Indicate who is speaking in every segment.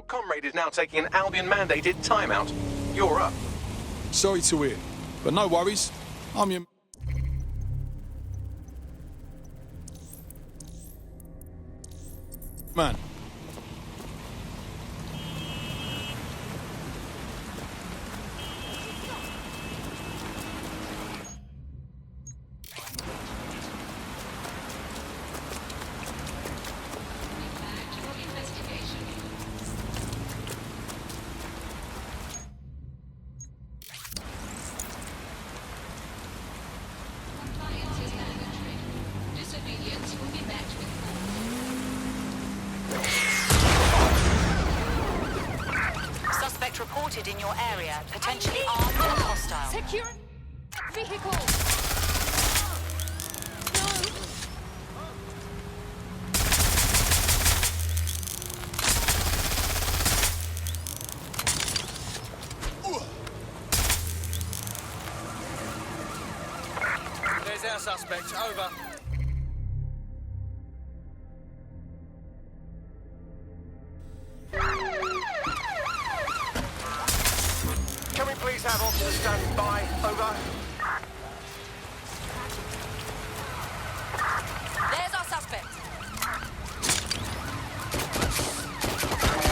Speaker 1: comrade is now taking an Albion-mandated timeout. You're up.
Speaker 2: Sorry to hear, but no worries. I'm your... man.
Speaker 3: Reported in your area, potentially armed and hostile.
Speaker 4: Secure vehicle.
Speaker 5: No. There's our suspect. Over.
Speaker 1: Can we please have officers standing by? Over.
Speaker 3: There's our suspect.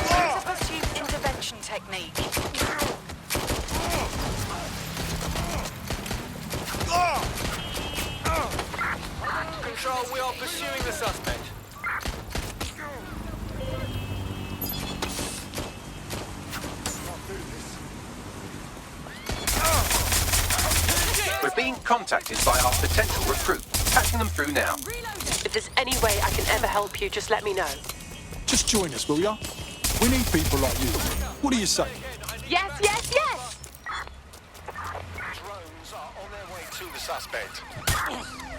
Speaker 3: It's a pursuit intervention technique.
Speaker 5: Control, we are pursuing the suspect.
Speaker 1: We're being contacted by our potential recruit. Patching them through now.
Speaker 6: If there's any way I can ever help you, just let me know.
Speaker 2: Just join us, will ya? We need people like you. What do you say?
Speaker 6: Yes, yes, yes!
Speaker 1: Drones are on their way to the suspect.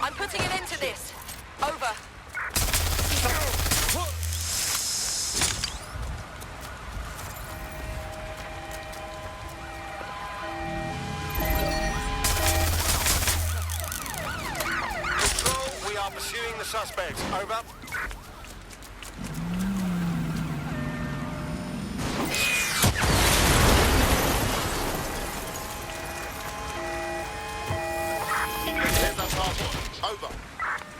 Speaker 3: I'm putting an end to this. Over.
Speaker 1: We are pursuing the suspect. Over.
Speaker 5: Here's our target. Over.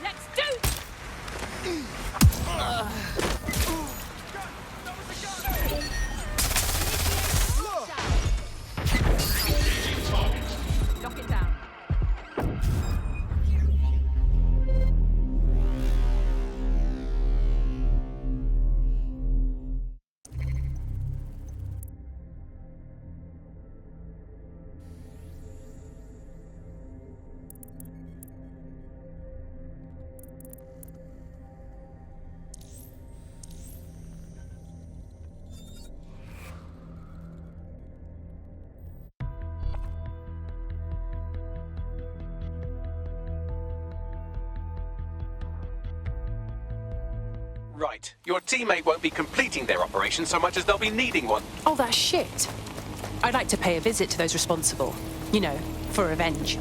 Speaker 4: Let's do. Lock it down.
Speaker 1: Right. Your teammate won't be completing their operation so much as they'll be needing one.
Speaker 6: Oh, that's shit. I'd like to pay a visit to those responsible. You know, for revenge.